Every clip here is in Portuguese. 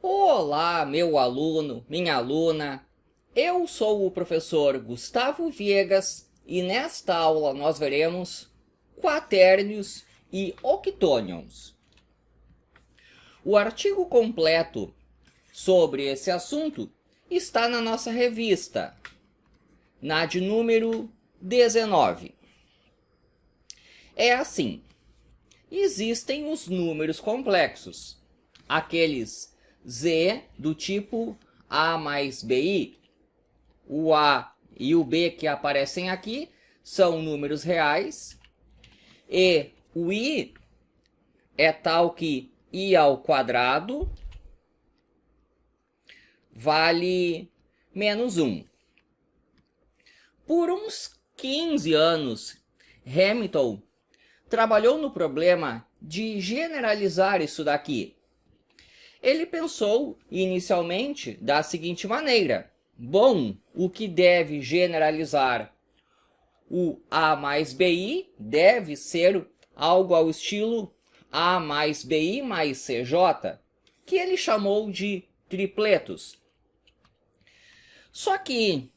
Olá, meu aluno, minha aluna. Eu sou o professor Gustavo Viegas e nesta aula nós veremos quatérnios e octônions. O artigo completo sobre esse assunto está na nossa revista, na de número 19. É assim: existem os números complexos, aqueles Z do tipo A mais BI. O A e o B que aparecem aqui são números reais, e o I é tal que I ao quadrado vale menos 1. Por uns 15 anos, Hamilton trabalhou no problema de generalizar isso daqui. Ele pensou inicialmente da seguinte maneira: bom, o que deve generalizar o A mais BI deve ser algo ao estilo A mais BI mais CJ, que ele chamou de tripletos. Só que,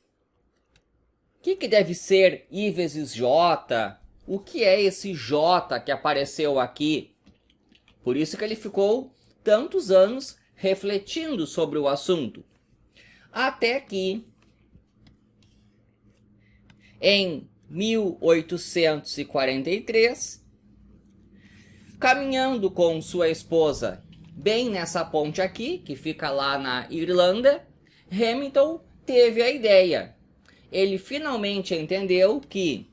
o que deve ser I vezes J? O que é esse J que apareceu aqui? Por isso que ele ficou tantos anos refletindo sobre o assunto. Até que, em 1843, caminhando com sua esposa bem nessa ponte aqui, que fica lá na Irlanda, Hamilton teve a ideia. Ele finalmente entendeu que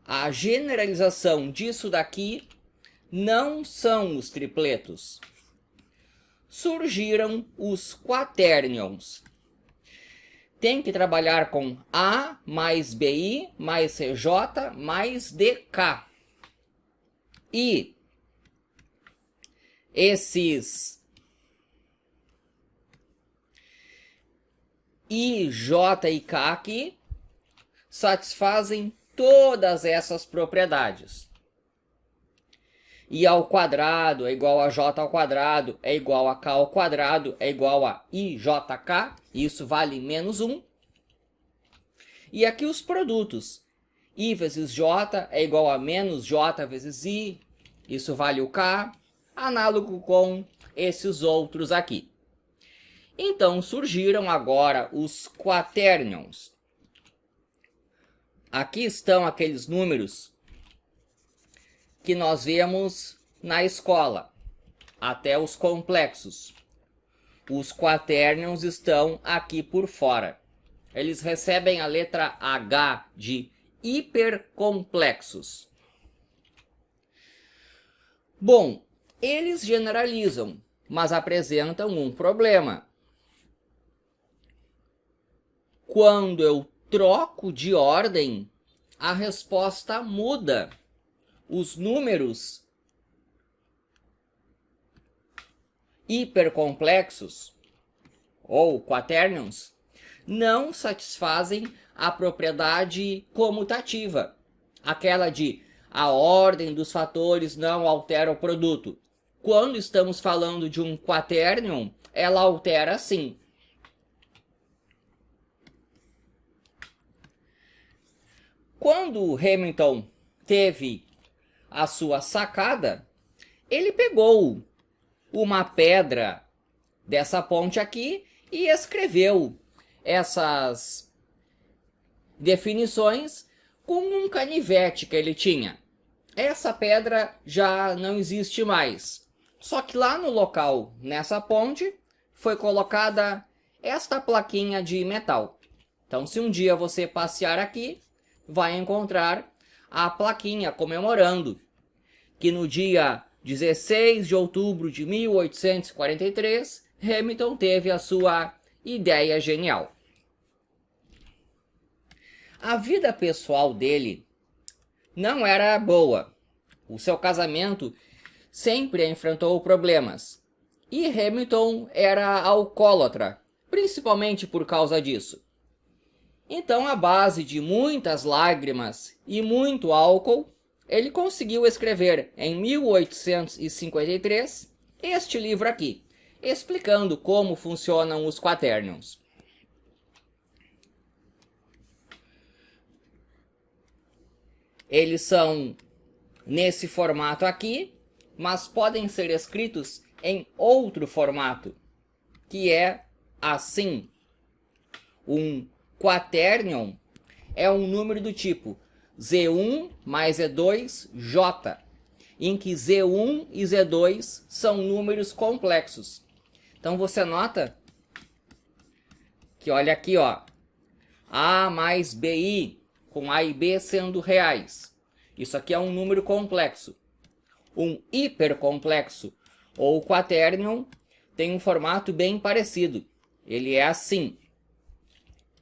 a generalização disso daqui não são os tripletos. Surgiram os quaternions. Tem que trabalhar com A mais BI mais CJ mais DK. E esses I, J e K aqui satisfazem todas essas propriedades. I ao quadrado é igual a J ao quadrado, é igual a K ao quadrado, é igual a IJK, isso vale menos 1. E aqui os produtos. I vezes J é igual a menos J vezes I, isso vale o K, análogo com esses outros aqui. Então surgiram agora os quaternions. Aqui estão aqueles números que nós vemos na escola, até os complexos. Os quaternions estão aqui por fora. Eles recebem a letra H de hipercomplexos. Bom, eles generalizam, mas apresentam um problema. Quando eu troco de ordem, a resposta muda. Os números hipercomplexos, ou quaternions, não satisfazem a propriedade comutativa, aquela de a ordem dos fatores não altera o produto. Quando estamos falando de um quaternion, ela altera sim. Quando Hamilton teve a sua sacada, ele pegou uma pedra dessa ponte aqui e escreveu essas definições com um canivete que ele tinha. Essa pedra já não existe mais. Só que lá no local, nessa ponte, foi colocada esta plaquinha de metal. Então, se um dia você passear aqui, vai encontrar a plaquinha comemorando que no dia 16 de outubro de 1843, Hamilton teve a sua ideia genial. A vida pessoal dele não era boa. O seu casamento sempre enfrentou problemas. E Hamilton era alcoólatra, principalmente por causa disso. Então, à base de muitas lágrimas e muito álcool, ele conseguiu escrever em 1853 este livro aqui. explicando como funcionam os quaternions. Eles são nesse formato aqui, mas podem ser escritos em outro formato, que é assim. Um quaternion é um número do tipo Z1 mais Z2, J, em que Z1 e Z2 são números complexos. Então você nota que, olha aqui, ó, A mais BI, com A e B sendo reais. Isso aqui é um número complexo. Um hipercomplexo, ou quaternion, tem um formato bem parecido. Ele é assim.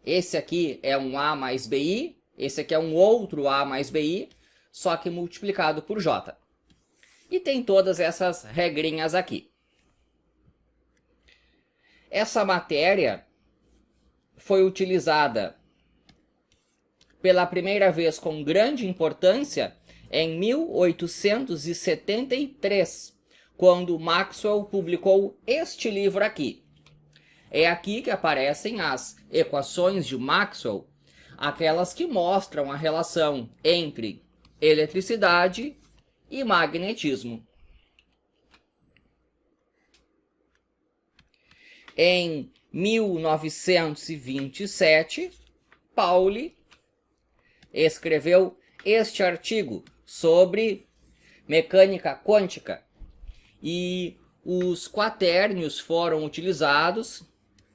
Esse aqui é um A mais BI, esse aqui é um outro A mais BI, só que multiplicado por J. E tem todas essas regrinhas aqui. Essa matéria foi utilizada pela primeira vez com grande importância em 1873, quando Maxwell publicou este livro aqui. É aqui que aparecem as equações de Maxwell, aquelas que mostram a relação entre eletricidade e magnetismo. Em 1927, Pauli escreveu este artigo sobre mecânica quântica e os quaternions foram utilizados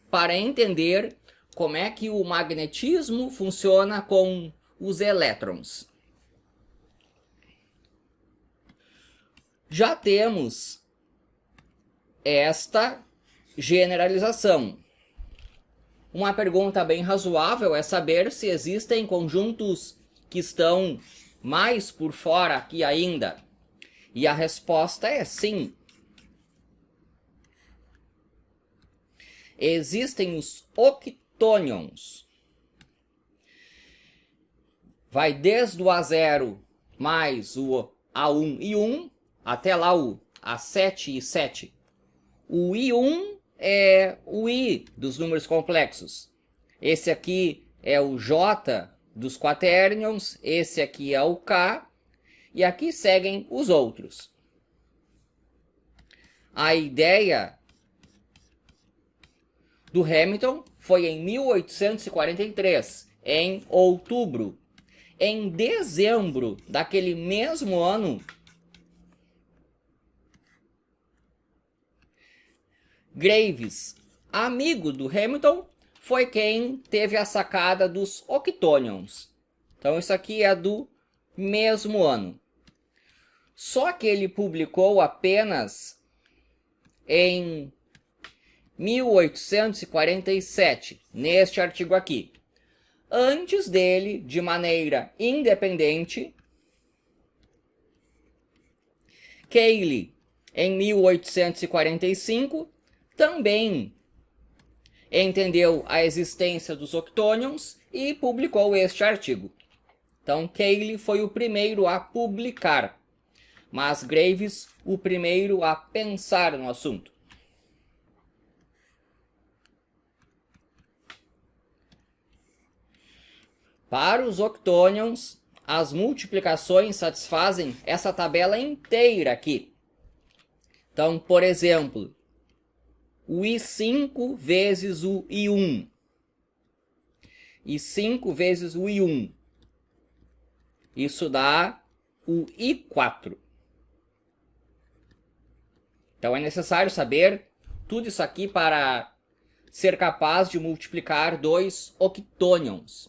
para entender como é que o magnetismo funciona com os elétrons. Já temos esta generalização. Uma pergunta bem razoável é saber se existem conjuntos que estão mais por fora aqui ainda. E a resposta é sim. Existem os octonions. Vai desde o A0 mais o A1 e 1 até lá o A7 e 7. O I1 é o I dos números complexos. Esse aqui é o J dos quaternions, esse aqui é o K, e aqui seguem os outros. A ideia do Hamilton foi em 1843, em outubro. Em dezembro daquele mesmo ano, Graves, amigo do Hamilton, foi quem teve a sacada dos octonions. Então isso aqui é do mesmo ano. Só que ele publicou apenas em 1847, neste artigo aqui. Antes dele, de maneira independente, Cayley, em 1845, também entendeu a existência dos octonions e publicou este artigo. Então, Cayley foi o primeiro a publicar, mas Graves o primeiro a pensar no assunto. Para os octonions, as multiplicações satisfazem essa tabela inteira aqui. Então, por exemplo, o I5 vezes o I1. I5 vezes o I1. Isso dá o I4. Então é necessário saber tudo isso aqui para ser capaz de multiplicar dois octonions.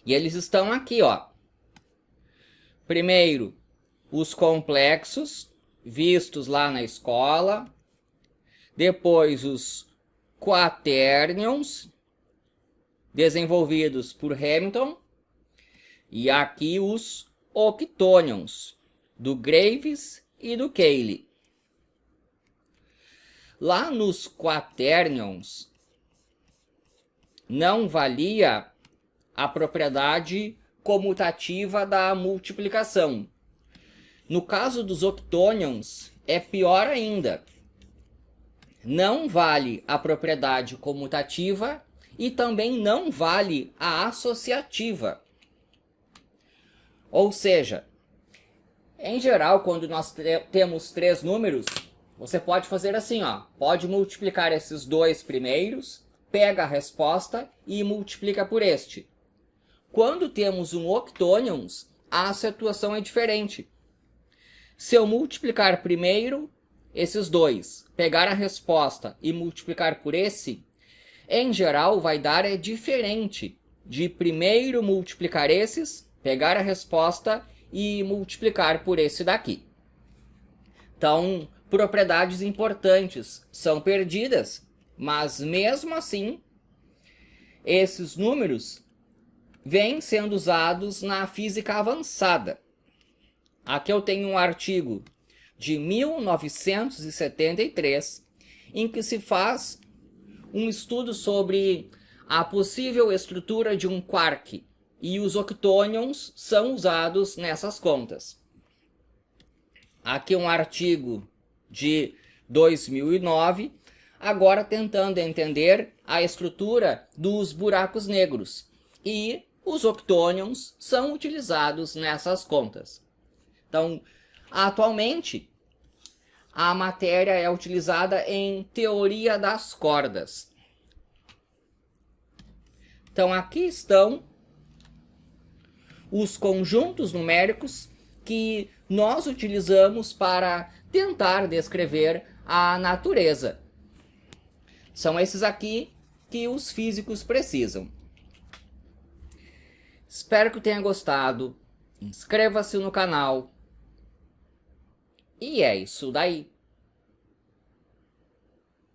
E eles estão aqui, ó. Primeiro, os complexos, vistos lá na escola. Depois, os quaternions, desenvolvidos por Hamilton. E aqui os octonions, do Graves e do Cayley. Lá nos quaternions, não valia a propriedade comutativa da multiplicação. No caso dos octonions, é pior ainda. não vale a propriedade comutativa e também não vale a associativa. Ou seja, em geral, quando nós temos 3 números, você pode fazer assim, ó, pode multiplicar esses 2 primeiros, pega a resposta e multiplica por este. Quando temos um octônions, a situação é diferente. Se eu multiplicar primeiro esses 2, pegar a resposta e multiplicar por esse, em geral vai dar diferente de primeiro multiplicar esses, pegar a resposta e multiplicar por esse daqui. Então, propriedades importantes são perdidas, mas mesmo assim, esses números vêm sendo usados na física avançada. Aqui eu tenho um artigo de 1973, em que se faz um estudo sobre a possível estrutura de um quark, e os octônions são usados nessas contas. Aqui um artigo de 2009, agora tentando entender a estrutura dos buracos negros, e os octônions são utilizados nessas contas. Então, atualmente, a matéria é utilizada em teoria das cordas. Então, aqui estão os conjuntos numéricos que nós utilizamos para tentar descrever a natureza. São esses aqui que os físicos precisam. Espero que tenha gostado. Inscreva-se no canal. E é isso daí.